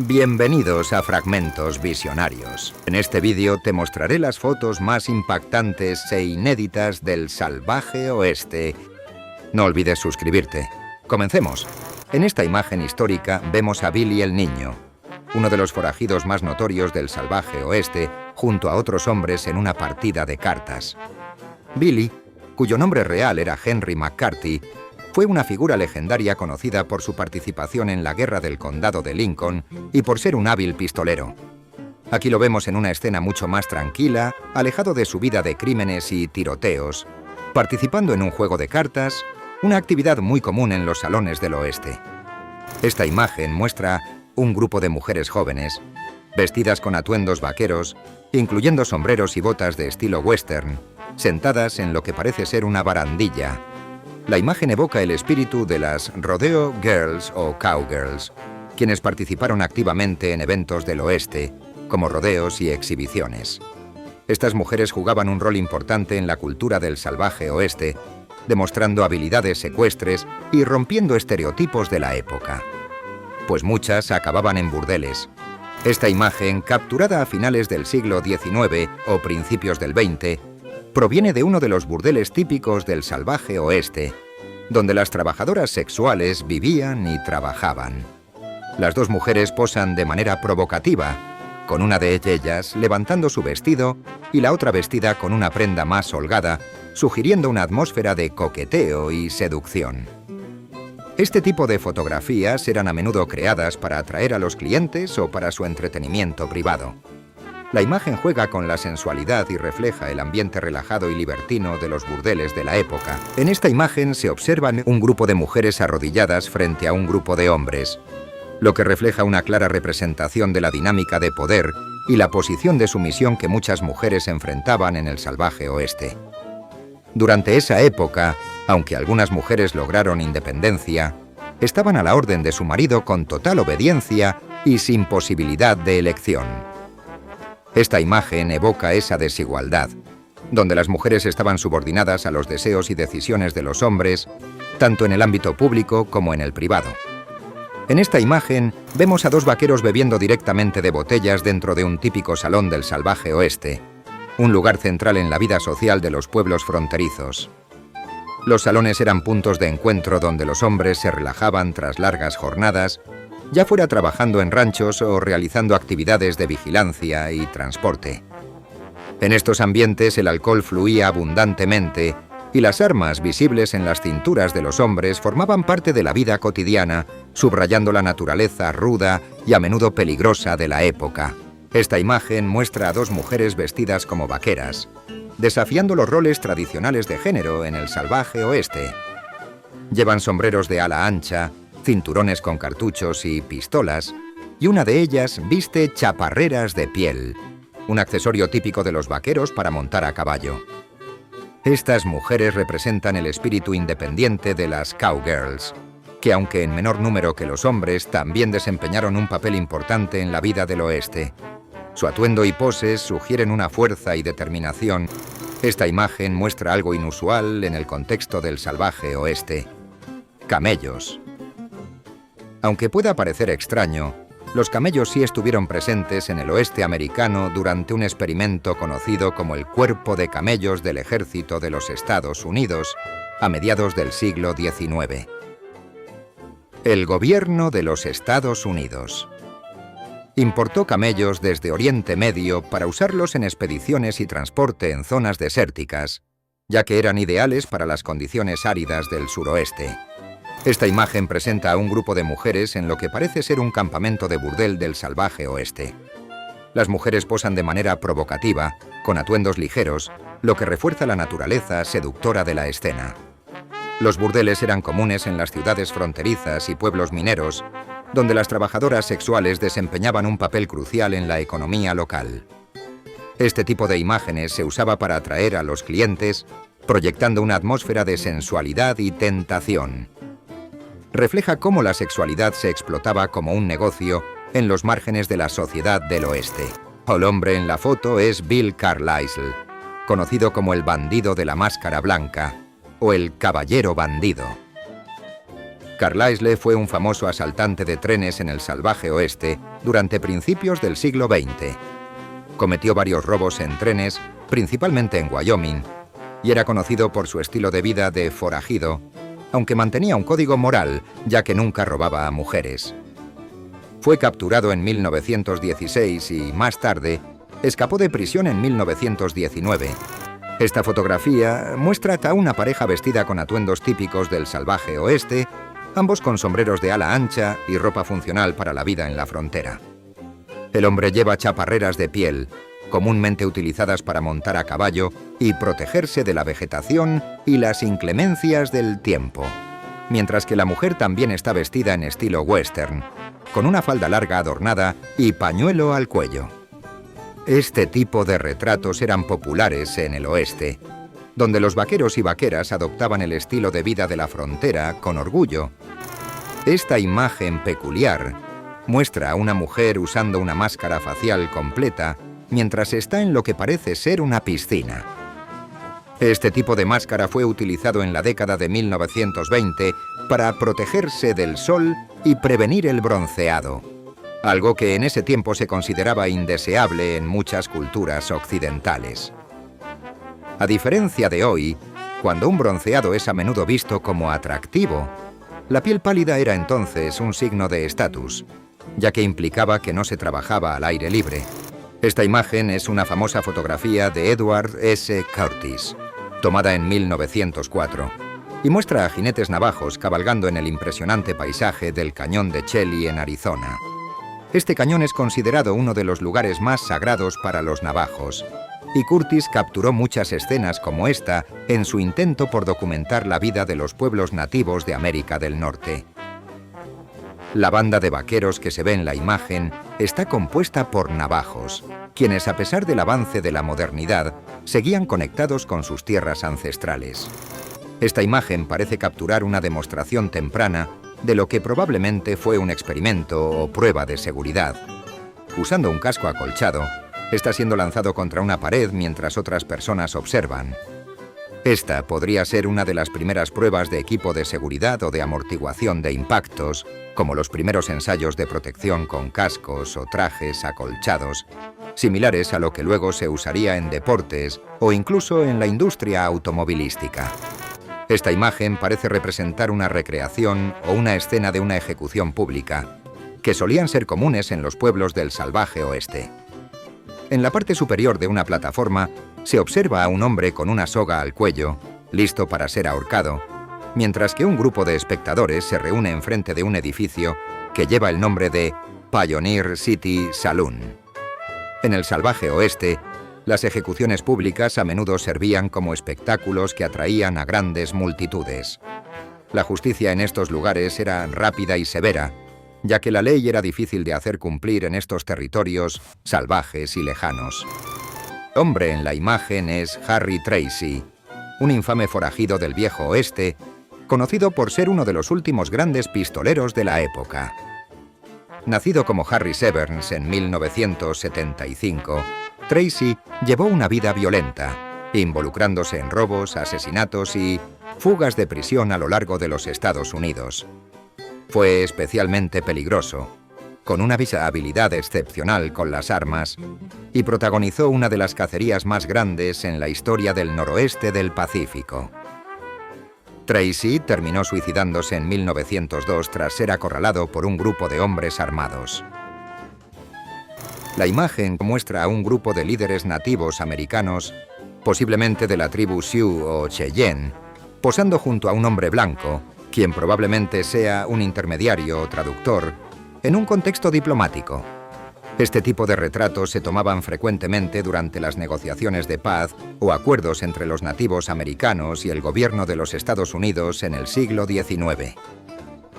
Bienvenidos a Fragmentos Visionarios. En este vídeo te mostraré las fotos más impactantes e inéditas del salvaje oeste. No olvides suscribirte. Comencemos. En esta imagen histórica vemos a Billy el Niño, uno de los forajidos más notorios del salvaje oeste, junto a otros hombres en una partida de cartas. Billy, cuyo nombre real era Henry McCarthy, fue una figura legendaria conocida por su participación en la Guerra del Condado de Lincoln y por ser un hábil pistolero. Aquí lo vemos en una escena mucho más tranquila, alejado de su vida de crímenes y tiroteos, participando en un juego de cartas, una actividad muy común en los salones del oeste. Esta imagen muestra un grupo de mujeres jóvenes, vestidas con atuendos vaqueros, incluyendo sombreros y botas de estilo western, sentadas en lo que parece ser una barandilla. La imagen evoca el espíritu de las Rodeo Girls o Cowgirls, quienes participaron activamente en eventos del oeste, como rodeos y exhibiciones. Estas mujeres jugaban un rol importante en la cultura del salvaje oeste, demostrando habilidades ecuestres y rompiendo estereotipos de la época, pues muchas acababan en burdeles. Esta imagen, capturada a finales del siglo XIX o principios del XX, proviene de uno de los burdeles típicos del salvaje oeste, donde las trabajadoras sexuales vivían y trabajaban. Las dos mujeres posan de manera provocativa, con una de ellas levantando su vestido y la otra vestida con una prenda más holgada, sugiriendo una atmósfera de coqueteo y seducción. Este tipo de fotografías eran a menudo creadas para atraer a los clientes o para su entretenimiento privado. La imagen juega con la sensualidad y refleja el ambiente relajado y libertino de los burdeles de la época. En esta imagen se observan un grupo de mujeres arrodilladas frente a un grupo de hombres, lo que refleja una clara representación de la dinámica de poder y la posición de sumisión que muchas mujeres enfrentaban en el salvaje oeste. Durante esa época, aunque algunas mujeres lograron independencia, estaban a la orden de su marido con total obediencia y sin posibilidad de elección. Esta imagen evoca esa desigualdad, donde las mujeres estaban subordinadas a los deseos y decisiones de los hombres, tanto en el ámbito público como en el privado. En esta imagen vemos a dos vaqueros bebiendo directamente de botellas dentro de un típico salón del salvaje oeste, un lugar central en la vida social de los pueblos fronterizos. Los salones eran puntos de encuentro donde los hombres se relajaban tras largas jornadas, ya fuera trabajando en ranchos o realizando actividades de vigilancia y transporte. En estos ambientes el alcohol fluía abundantemente y las armas visibles en las cinturas de los hombres formaban parte de la vida cotidiana, subrayando la naturaleza ruda y a menudo peligrosa de la época. Esta imagen muestra a dos mujeres vestidas como vaqueras, desafiando los roles tradicionales de género en el salvaje oeste. Llevan sombreros de ala ancha, cinturones con cartuchos y pistolas, y una de ellas viste chaparreras de piel, un accesorio típico de los vaqueros para montar a caballo. Estas mujeres representan el espíritu independiente de las cowgirls, que aunque en menor número que los hombres, también desempeñaron un papel importante en la vida del oeste. Su atuendo y poses sugieren una fuerza y determinación. Esta imagen muestra algo inusual en el contexto del salvaje oeste: camellos. Aunque pueda parecer extraño, los camellos sí estuvieron presentes en el oeste americano durante un experimento conocido como el Cuerpo de Camellos del Ejército de los Estados Unidos a mediados del siglo XIX. El gobierno de los Estados Unidos importó camellos desde Oriente Medio para usarlos en expediciones y transporte en zonas desérticas, ya que eran ideales para las condiciones áridas del suroeste. Esta imagen presenta a un grupo de mujeres en lo que parece ser un campamento de burdel del salvaje oeste. Las mujeres posan de manera provocativa, con atuendos ligeros, lo que refuerza la naturaleza seductora de la escena. Los burdeles eran comunes en las ciudades fronterizas y pueblos mineros, donde las trabajadoras sexuales desempeñaban un papel crucial en la economía local. Este tipo de imágenes se usaba para atraer a los clientes, proyectando una atmósfera de sensualidad y tentación. Refleja cómo la sexualidad se explotaba como un negocio en los márgenes de la sociedad del oeste. El hombre en la foto es Bill Carlisle, conocido como el bandido de la máscara blanca o el caballero bandido. Carlisle fue un famoso asaltante de trenes en el salvaje oeste durante principios del siglo XX. Cometió varios robos en trenes, principalmente en Wyoming, y era conocido por su estilo de vida de forajido, aunque mantenía un código moral, ya que nunca robaba a mujeres. Fue capturado en 1916 y, más tarde, escapó de prisión en 1919. Esta fotografía muestra a una pareja vestida con atuendos típicos del salvaje oeste, ambos con sombreros de ala ancha y ropa funcional para la vida en la frontera. El hombre lleva chaparreras de piel, comúnmente utilizadas para montar a caballo y protegerse de la vegetación y las inclemencias del tiempo, mientras que la mujer también está vestida en estilo western, con una falda larga adornada y pañuelo al cuello. Este tipo de retratos eran populares en el oeste, donde los vaqueros y vaqueras adoptaban el estilo de vida de la frontera con orgullo. Esta imagen peculiar muestra a una mujer usando una máscara facial completa mientras está en lo que parece ser una piscina. Este tipo de máscara fue utilizado en la década de 1920 para protegerse del sol y prevenir el bronceado, algo que en ese tiempo se consideraba indeseable en muchas culturas occidentales. A diferencia de hoy, cuando un bronceado es a menudo visto como atractivo, la piel pálida era entonces un signo de estatus, ya que implicaba que no se trabajaba al aire libre. Esta imagen es una famosa fotografía de Edward S. Curtis, tomada en 1904, y muestra a jinetes navajos cabalgando en el impresionante paisaje del cañón de Chelly en Arizona. Este cañón es considerado uno de los lugares más sagrados para los navajos, y Curtis capturó muchas escenas como esta en su intento por documentar la vida de los pueblos nativos de América del Norte. La banda de vaqueros que se ve en la imagen está compuesta por navajos, quienes a pesar del avance de la modernidad, seguían conectados con sus tierras ancestrales. Esta imagen parece capturar una demostración temprana de lo que probablemente fue un experimento o prueba de seguridad. Usando un casco acolchado, está siendo lanzado contra una pared mientras otras personas observan. Esta podría ser una de las primeras pruebas de equipo de seguridad o de amortiguación de impactos, como los primeros ensayos de protección con cascos o trajes acolchados, similares a lo que luego se usaría en deportes o incluso en la industria automovilística. Esta imagen parece representar una recreación o una escena de una ejecución pública, que solían ser comunes en los pueblos del salvaje oeste. En la parte superior de una plataforma se observa a un hombre con una soga al cuello, listo para ser ahorcado, mientras que un grupo de espectadores se reúne enfrente de un edificio que lleva el nombre de Pioneer City Saloon. En el salvaje oeste, las ejecuciones públicas a menudo servían como espectáculos que atraían a grandes multitudes. La justicia en estos lugares era rápida y severa, ya que la ley era difícil de hacer cumplir en estos territorios salvajes y lejanos. El hombre en la imagen es Harry Tracy, un infame forajido del viejo oeste, conocido por ser uno de los últimos grandes pistoleros de la época. Nacido como Harry Severns en 1975, Tracy llevó una vida violenta, involucrándose en robos, asesinatos y fugas de prisión a lo largo de los Estados Unidos. Fue especialmente peligroso, con una habilidad excepcional con las armas, y protagonizó una de las cacerías más grandes en la historia del noroeste del Pacífico. Tracy terminó suicidándose en 1902 tras ser acorralado por un grupo de hombres armados. La imagen muestra a un grupo de líderes nativos americanos, posiblemente de la tribu Sioux o Cheyenne, posando junto a un hombre blanco, quien probablemente sea un intermediario o traductor, en un contexto diplomático. Este tipo de retratos se tomaban frecuentemente durante las negociaciones de paz o acuerdos entre los nativos americanos y el gobierno de los Estados Unidos en el siglo XIX.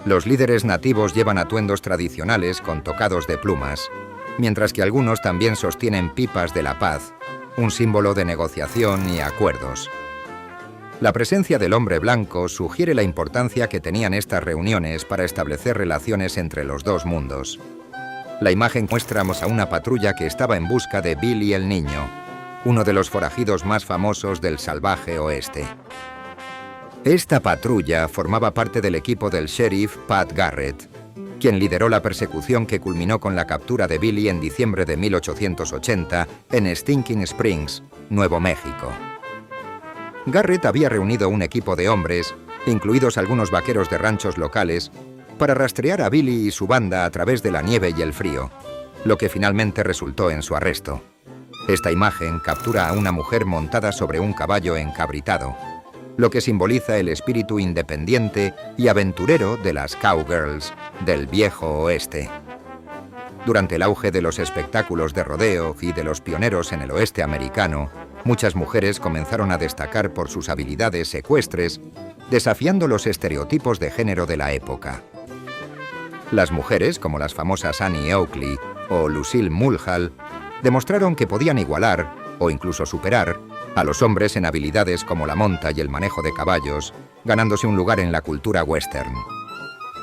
Los líderes nativos llevan atuendos tradicionales con tocados de plumas, mientras que algunos también sostienen pipas de la paz, un símbolo de negociación y acuerdos. La presencia del hombre blanco sugiere la importancia que tenían estas reuniones para establecer relaciones entre los dos mundos. La imagen muestra a una patrulla que estaba en busca de Billy el Niño, uno de los forajidos más famosos del salvaje oeste. Esta patrulla formaba parte del equipo del sheriff Pat Garrett, quien lideró la persecución que culminó con la captura de Billy en diciembre de 1880 en Stinking Springs, Nuevo México. Garrett había reunido un equipo de hombres, incluidos algunos vaqueros de ranchos locales, para rastrear a Billy y su banda a través de la nieve y el frío, lo que finalmente resultó en su arresto. Esta imagen captura a una mujer montada sobre un caballo encabritado, lo que simboliza el espíritu independiente y aventurero de las cowgirls del viejo oeste. Durante el auge de los espectáculos de rodeo y de los pioneros en el oeste americano, muchas mujeres comenzaron a destacar por sus habilidades ecuestres, desafiando los estereotipos de género de la época. Las mujeres, como las famosas Annie Oakley o Lucille Mulhall, demostraron que podían igualar, o incluso superar, a los hombres en habilidades como la monta y el manejo de caballos, ganándose un lugar en la cultura western.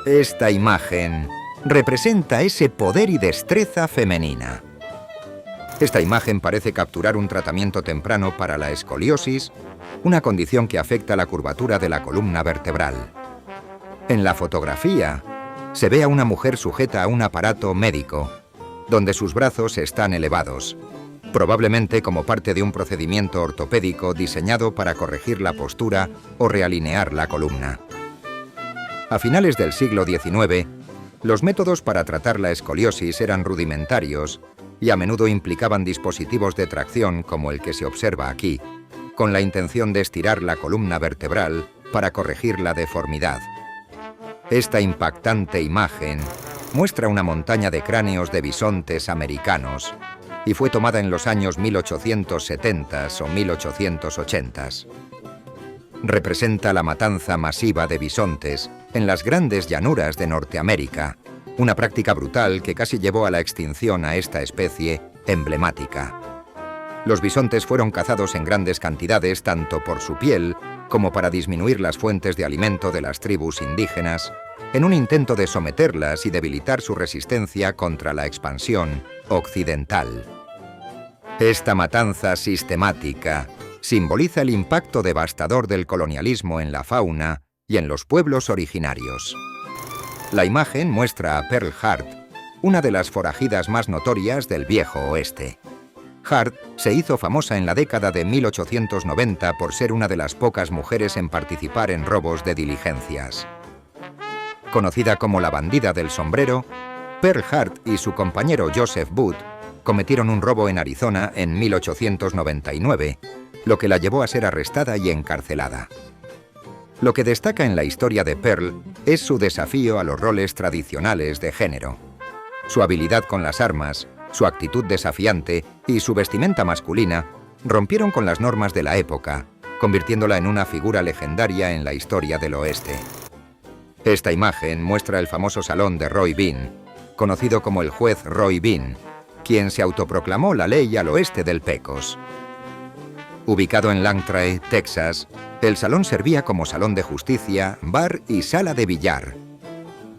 Esta imagen representa ese poder y destreza femenina. Esta imagen parece capturar un tratamiento temprano para la escoliosis, una condición que afecta la curvatura de la columna vertebral. En la fotografía, se ve a una mujer sujeta a un aparato médico, donde sus brazos están elevados, probablemente como parte de un procedimiento ortopédico diseñado para corregir la postura o realinear la columna. A finales del siglo XIX, los métodos para tratar la escoliosis eran rudimentarios y a menudo implicaban dispositivos de tracción como el que se observa aquí, con la intención de estirar la columna vertebral para corregir la deformidad. Esta impactante imagen muestra una montaña de cráneos de bisontes americanos y fue tomada en los años 1870 o 1880. Representa la matanza masiva de bisontes en las grandes llanuras de Norteamérica, una práctica brutal que casi llevó a la extinción a esta especie emblemática. Los bisontes fueron cazados en grandes cantidades tanto por su piel como para disminuir las fuentes de alimento de las tribus indígenas, en un intento de someterlas y debilitar su resistencia contra la expansión occidental. Esta matanza sistemática simboliza el impacto devastador del colonialismo en la fauna y en los pueblos originarios. La imagen muestra a Pearl Hart, una de las forajidas más notorias del viejo oeste. Hart se hizo famosa en la década de 1890 por ser una de las pocas mujeres en participar en robos de diligencias. Conocida como la bandida del sombrero, Pearl Hart y su compañero Joseph Booth cometieron un robo en Arizona en 1899, lo que la llevó a ser arrestada y encarcelada. Lo que destaca en la historia de Pearl es su desafío a los roles tradicionales de género. Su habilidad con las armas, su actitud desafiante y su vestimenta masculina rompieron con las normas de la época, convirtiéndola en una figura legendaria en la historia del oeste. Esta imagen muestra el famoso salón de Roy Bean, conocido como el juez Roy Bean, quien se autoproclamó la ley al oeste del Pecos. Ubicado en Langtry, Texas, el salón servía como salón de justicia, bar y sala de billar.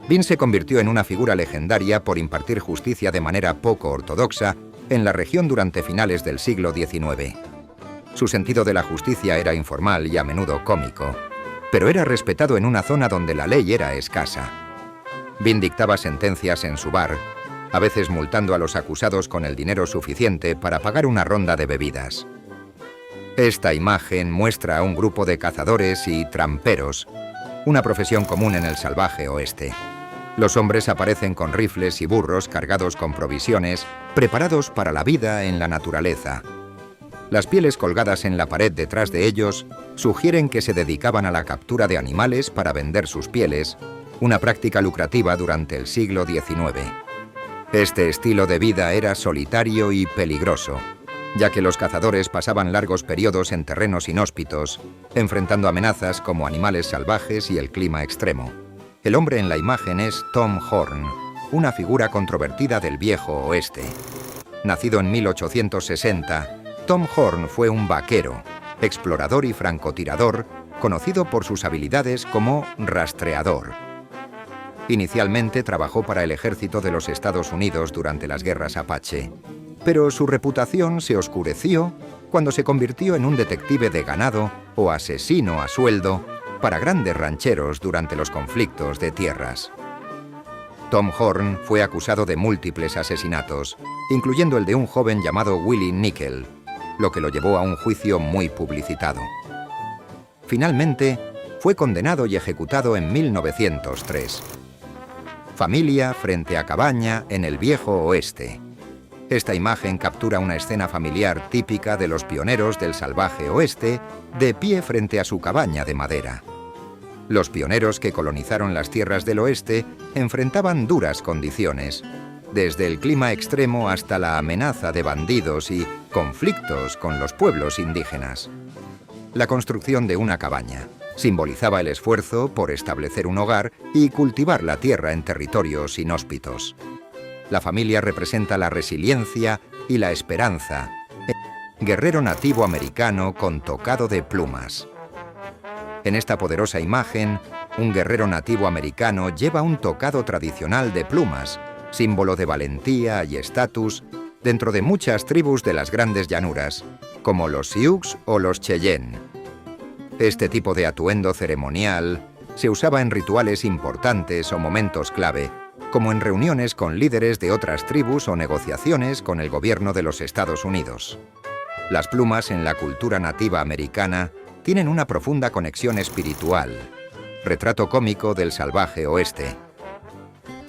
Bean se convirtió en una figura legendaria por impartir justicia de manera poco ortodoxa en la región durante finales del siglo XIX. Su sentido de la justicia era informal y a menudo cómico, pero era respetado en una zona donde la ley era escasa. Bean dictaba sentencias en su bar, a veces multando a los acusados con el dinero suficiente para pagar una ronda de bebidas. Esta imagen muestra a un grupo de cazadores y tramperos, una profesión común en el salvaje oeste. Los hombres aparecen con rifles y burros cargados con provisiones, preparados para la vida en la naturaleza. Las pieles colgadas en la pared detrás de ellos sugieren que se dedicaban a la captura de animales para vender sus pieles, una práctica lucrativa durante el siglo XIX. Este estilo de vida era solitario y peligroso, ya que los cazadores pasaban largos periodos en terrenos inhóspitos, enfrentando amenazas como animales salvajes y el clima extremo. El hombre en la imagen es Tom Horn, una figura controvertida del viejo oeste. Nacido en 1860, Tom Horn fue un vaquero, explorador y francotirador, conocido por sus habilidades como rastreador. Inicialmente trabajó para el ejército de los Estados Unidos durante las guerras Apache, pero su reputación se oscureció cuando se convirtió en un detective de ganado o asesino a sueldo para grandes rancheros durante los conflictos de tierras. Tom Horn fue acusado de múltiples asesinatos, incluyendo el de un joven llamado Willie Nickel, lo que lo llevó a un juicio muy publicitado. Finalmente, fue condenado y ejecutado en 1903. Familia frente a cabaña en el Viejo Oeste. Esta imagen captura una escena familiar típica de los pioneros del salvaje oeste, de pie frente a su cabaña de madera. Los pioneros que colonizaron las tierras del oeste enfrentaban duras condiciones, desde el clima extremo hasta la amenaza de bandidos y conflictos con los pueblos indígenas. La construcción de una cabaña simbolizaba el esfuerzo por establecer un hogar y cultivar la tierra en territorios inhóspitos. La familia representa la resiliencia y la esperanza. Guerrero nativo americano con tocado de plumas. En esta poderosa imagen, un guerrero nativo americano lleva un tocado tradicional de plumas, símbolo de valentía y estatus dentro de muchas tribus de las grandes llanuras, como los Sioux o los Cheyenne. Este tipo de atuendo ceremonial se usaba en rituales importantes o momentos clave, como en reuniones con líderes de otras tribus o negociaciones con el gobierno de los Estados Unidos. Las plumas en la cultura nativa americana tienen una profunda conexión espiritual. Retrato cómico del salvaje oeste.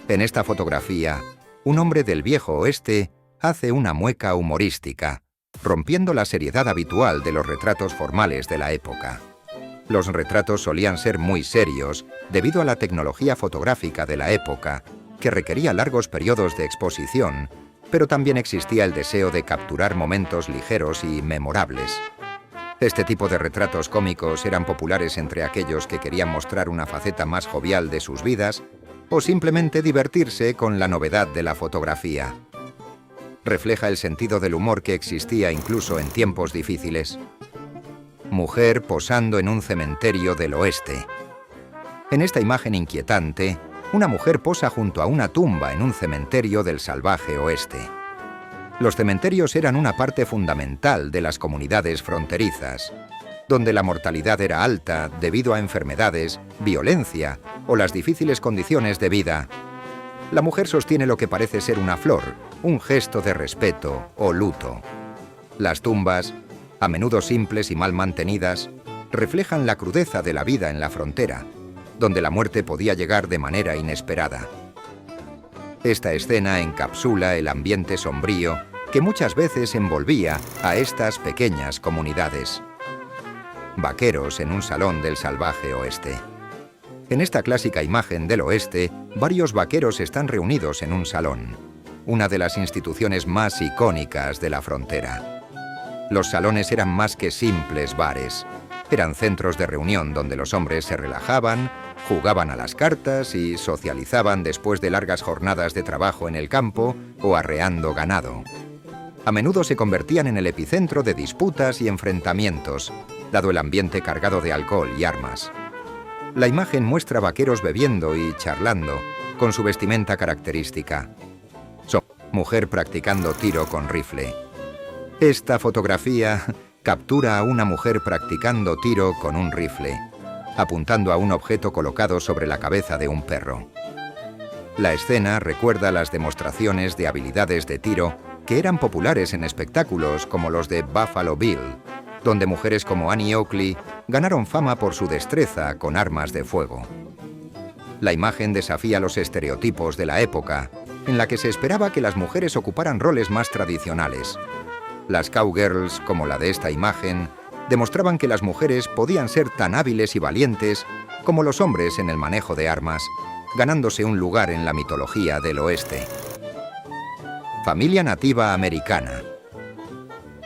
En esta fotografía, un hombre del Viejo Oeste hace una mueca humorística, rompiendo la seriedad habitual de los retratos formales de la época. Los retratos solían ser muy serios debido a la tecnología fotográfica de la época, que requería largos periodos de exposición, pero también existía el deseo de capturar momentos ligeros y memorables. Este tipo de retratos cómicos eran populares entre aquellos que querían mostrar una faceta más jovial de sus vidas o simplemente divertirse con la novedad de la fotografía. Refleja el sentido del humor que existía incluso en tiempos difíciles. Mujer posando en un cementerio del oeste. En esta imagen inquietante, una mujer posa junto a una tumba en un cementerio del salvaje oeste. Los cementerios eran una parte fundamental de las comunidades fronterizas, donde la mortalidad era alta debido a enfermedades, violencia o las difíciles condiciones de vida. La mujer sostiene lo que parece ser una flor, un gesto de respeto o luto. Las tumbas, a menudo simples y mal mantenidas, reflejan la crudeza de la vida en la frontera, donde la muerte podía llegar de manera inesperada. Esta escena encapsula el ambiente sombrío que muchas veces envolvía a estas pequeñas comunidades. Vaqueros en un salón del salvaje oeste. En esta clásica imagen del oeste, varios vaqueros están reunidos en un salón, una de las instituciones más icónicas de la frontera. Los salones eran más que simples bares. Eran centros de reunión donde los hombres se relajaban, jugaban a las cartas y socializaban después de largas jornadas de trabajo en el campo o arreando ganado. A menudo se convertían en el epicentro de disputas y enfrentamientos, dado el ambiente cargado de alcohol y armas. La imagen muestra vaqueros bebiendo y charlando, con su vestimenta característica. Mujer practicando tiro con rifle. Esta fotografía captura a una mujer practicando tiro con un rifle, apuntando a un objeto colocado sobre la cabeza de un perro. La escena recuerda las demostraciones de habilidades de tiro que eran populares en espectáculos como los de Buffalo Bill, donde mujeres como Annie Oakley ganaron fama por su destreza con armas de fuego. La imagen desafía los estereotipos de la época, en la que se esperaba que las mujeres ocuparan roles más tradicionales. Las cowgirls, como la de esta imagen, demostraban que las mujeres podían ser tan hábiles y valientes como los hombres en el manejo de armas, ganándose un lugar en la mitología del oeste. Familia nativa americana.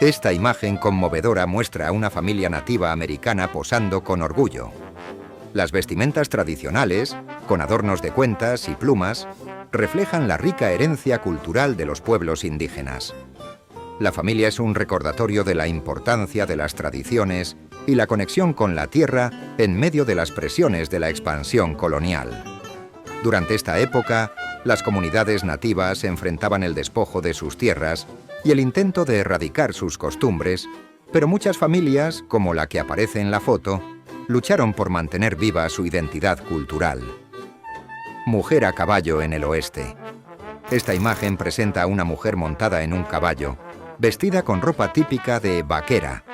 Esta imagen conmovedora muestra a una familia nativa americana posando con orgullo. Las vestimentas tradicionales, con adornos de cuentas y plumas, reflejan la rica herencia cultural de los pueblos indígenas. La familia es un recordatorio de la importancia de las tradiciones y la conexión con la tierra en medio de las presiones de la expansión colonial. Durante esta época, las comunidades nativas enfrentaban el despojo de sus tierras y el intento de erradicar sus costumbres, pero muchas familias, como la que aparece en la foto, lucharon por mantener viva su identidad cultural. Mujer a caballo en el oeste. Esta imagen presenta a una mujer montada en un caballo, vestida con ropa típica de vaquera.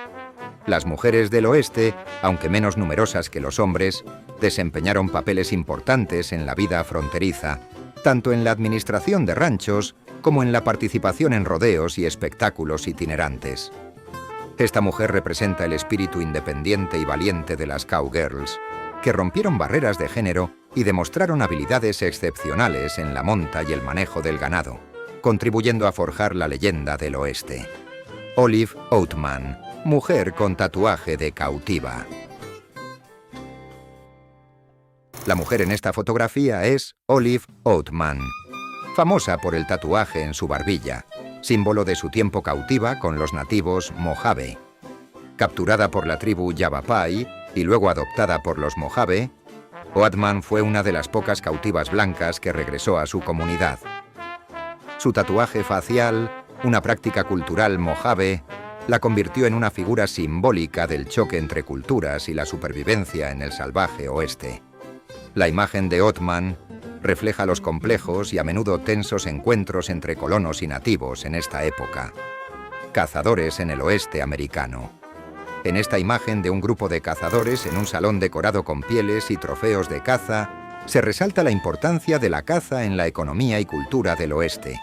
Las mujeres del oeste, aunque menos numerosas que los hombres, desempeñaron papeles importantes en la vida fronteriza, tanto en la administración de ranchos como en la participación en rodeos y espectáculos itinerantes. Esta mujer representa el espíritu independiente y valiente de las cowgirls, que rompieron barreras de género y demostraron habilidades excepcionales en la monta y el manejo del ganado, contribuyendo a forjar la leyenda del oeste. Olive Oatman, mujer con tatuaje de cautiva. La mujer en esta fotografía es Olive Oatman, famosa por el tatuaje en su barbilla, símbolo de su tiempo cautiva con los nativos Mojave. Capturada por la tribu Yavapai y luego adoptada por los Mojave, Oatman fue una de las pocas cautivas blancas que regresó a su comunidad. Su tatuaje facial, una práctica cultural Mojave, la convirtió en una figura simbólica del choque entre culturas y la supervivencia en el salvaje oeste. La imagen de Oatman refleja los complejos y a menudo tensos encuentros entre colonos y nativos en esta época. Cazadores en el oeste americano. En esta imagen de un grupo de cazadores en un salón decorado con pieles y trofeos de caza, se resalta la importancia de la caza en la economía y cultura del oeste.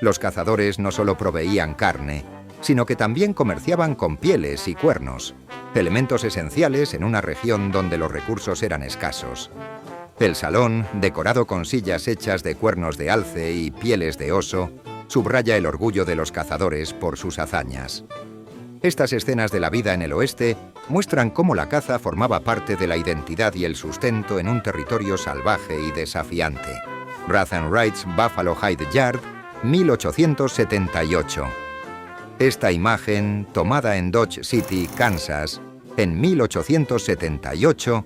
Los cazadores no solo proveían carne, sino que también comerciaban con pieles y cuernos, elementos esenciales en una región donde los recursos eran escasos. El salón, decorado con sillas hechas de cuernos de alce y pieles de oso, subraya el orgullo de los cazadores por sus hazañas. Estas escenas de la vida en el oeste muestran cómo la caza formaba parte de la identidad y el sustento en un territorio salvaje y desafiante. Rathan Wright's Buffalo Hide Yard, 1878. Esta imagen, tomada en Dodge City, Kansas, en 1878,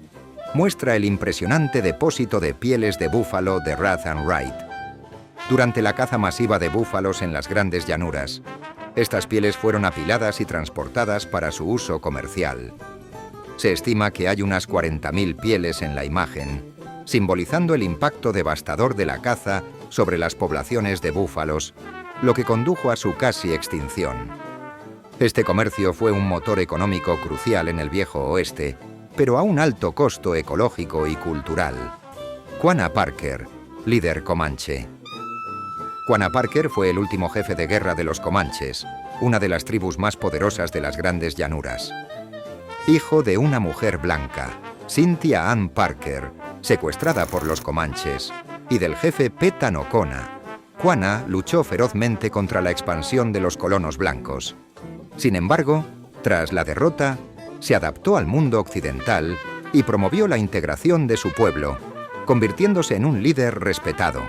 muestra el impresionante depósito de pieles de búfalo de Rathan Wright. Durante la caza masiva de búfalos en las grandes llanuras, estas pieles fueron apiladas y transportadas para su uso comercial. Se estima que hay unas 40.000 pieles en la imagen, simbolizando el impacto devastador de la caza sobre las poblaciones de búfalos, lo que condujo a su casi extinción. Este comercio fue un motor económico crucial en el viejo oeste, pero a un alto costo ecológico y cultural. Quanah Parker, líder comanche. Quanah Parker fue el último jefe de guerra de los comanches, una de las tribus más poderosas de las grandes llanuras. Hijo de una mujer blanca, Cynthia Ann Parker, secuestrada por los comanches, y del jefe Peta Nocona, Quanah luchó ferozmente contra la expansión de los colonos blancos. Sin embargo, tras la derrota, se adaptó al mundo occidental y promovió la integración de su pueblo, convirtiéndose en un líder respetado.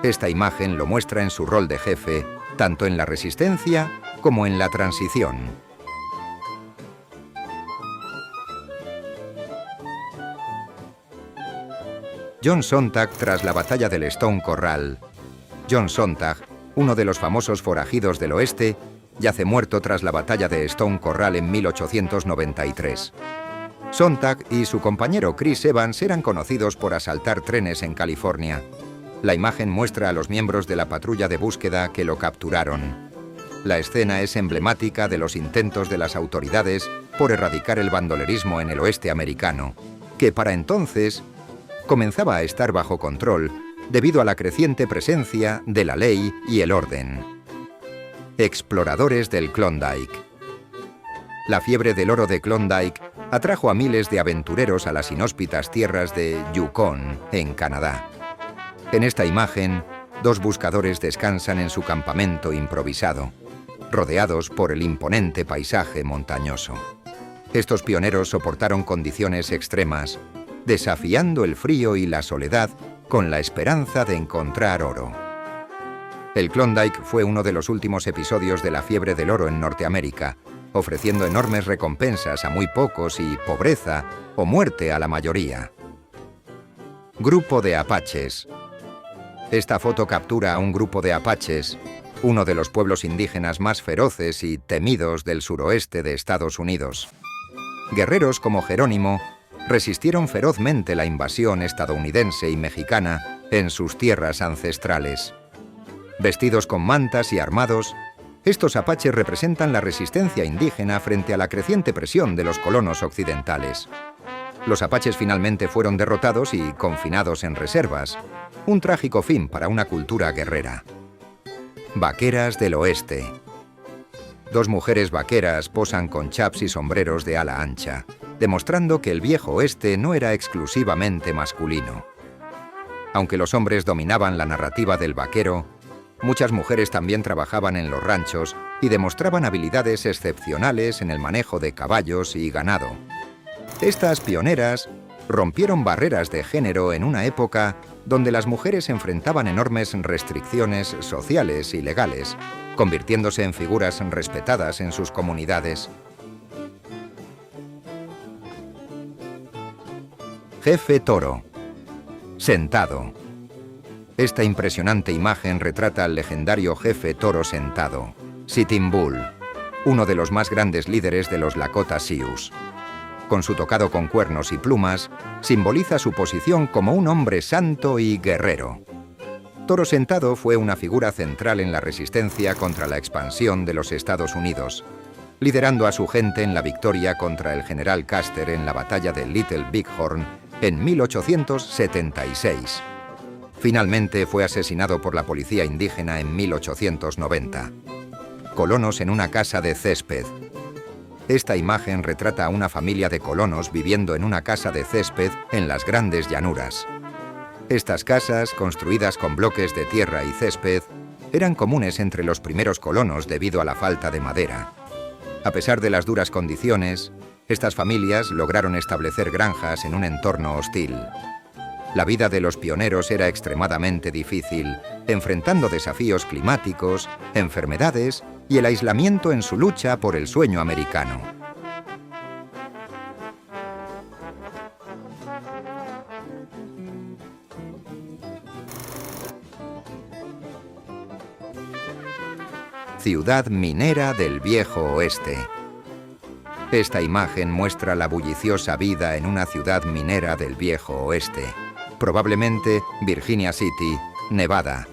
Esta imagen lo muestra en su rol de jefe, tanto en la resistencia como en la transición. John Sontag tras la batalla del Stone Corral. John Sontag, uno de los famosos forajidos del oeste, yace muerto tras la batalla de Stone Corral en 1893. Sontag y su compañero Chris Evans eran conocidos por asaltar trenes en California. La imagen muestra a los miembros de la patrulla de búsqueda que lo capturaron. La escena es emblemática de los intentos de las autoridades por erradicar el bandolerismo en el oeste americano, que para entonces comenzaba a estar bajo control debido a la creciente presencia de la ley y el orden. Exploradores del Klondike. La fiebre del oro de Klondike atrajo a miles de aventureros a las inhóspitas tierras de Yukon, en Canadá. En esta imagen, dos buscadores descansan en su campamento improvisado, rodeados por el imponente paisaje montañoso. Estos pioneros soportaron condiciones extremas, desafiando el frío y la soledad con la esperanza de encontrar oro. El Klondike fue uno de los últimos episodios de la fiebre del oro en Norteamérica, ofreciendo enormes recompensas a muy pocos y pobreza o muerte a la mayoría. Grupo de apaches. Esta foto captura a un grupo de apaches, uno de los pueblos indígenas más feroces y temidos del suroeste de Estados Unidos. Guerreros como Jerónimo resistieron ferozmente la invasión estadounidense y mexicana en sus tierras ancestrales. Vestidos con mantas y armados, estos apaches representan la resistencia indígena frente a la creciente presión de los colonos occidentales. Los apaches finalmente fueron derrotados y confinados en reservas, un trágico fin para una cultura guerrera. Vaqueras del Oeste. Dos mujeres vaqueras posan con chaps y sombreros de ala ancha, demostrando que el viejo oeste no era exclusivamente masculino. Aunque los hombres dominaban la narrativa del vaquero, muchas mujeres también trabajaban en los ranchos y demostraban habilidades excepcionales en el manejo de caballos y ganado. Estas pioneras rompieron barreras de género en una época donde las mujeres enfrentaban enormes restricciones sociales y legales, convirtiéndose en figuras respetadas en sus comunidades. Jefe Toro. Sentado. Esta impresionante imagen retrata al legendario jefe toro sentado, Sitting Bull, uno de los más grandes líderes de los Lakota Sioux. Con su tocado con cuernos y plumas, simboliza su posición como un hombre santo y guerrero. Toro Sentado fue una figura central en la resistencia contra la expansión de los Estados Unidos, liderando a su gente en la victoria contra el general Custer en la batalla de Little Bighorn en 1876. Finalmente fue asesinado por la policía indígena en 1890. Colonos en una casa de césped. Esta imagen retrata a una familia de colonos viviendo en una casa de césped en las grandes llanuras. Estas casas, construidas con bloques de tierra y césped, eran comunes entre los primeros colonos debido a la falta de madera. A pesar de las duras condiciones, estas familias lograron establecer granjas en un entorno hostil. La vida de los pioneros era extremadamente difícil, enfrentando desafíos climáticos, enfermedades y el aislamiento en su lucha por el sueño americano. Ciudad minera del Viejo Oeste. Esta imagen muestra la bulliciosa vida en una ciudad minera del Viejo Oeste, probablemente Virginia City, Nevada.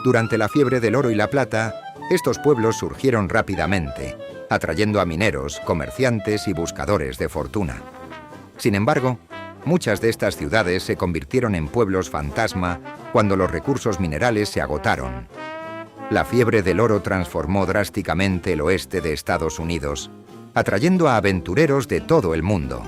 Durante la fiebre del oro y la plata, estos pueblos surgieron rápidamente, atrayendo a mineros, comerciantes y buscadores de fortuna. Sin embargo, muchas de estas ciudades se convirtieron en pueblos fantasma cuando los recursos minerales se agotaron. La fiebre del oro transformó drásticamente el oeste de Estados Unidos, atrayendo a aventureros de todo el mundo.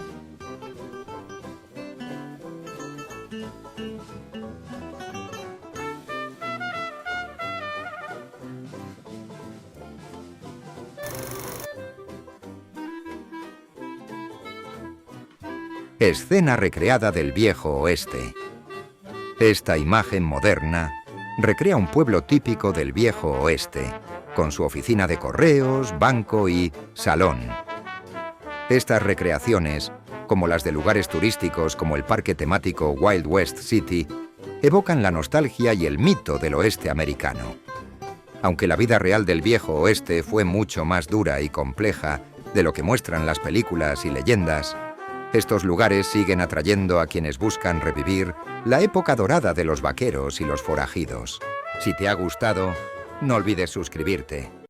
Escena recreada del Viejo Oeste. Esta imagen moderna recrea un pueblo típico del Viejo Oeste, con su oficina de correos, banco y salón. Estas recreaciones, como las de lugares turísticos como el parque temático Wild West City, evocan la nostalgia y el mito del oeste americano. Aunque la vida real del Viejo Oeste fue mucho más dura y compleja de lo que muestran las películas y leyendas, estos lugares siguen atrayendo a quienes buscan revivir la época dorada de los vaqueros y los forajidos. Si te ha gustado, no olvides suscribirte.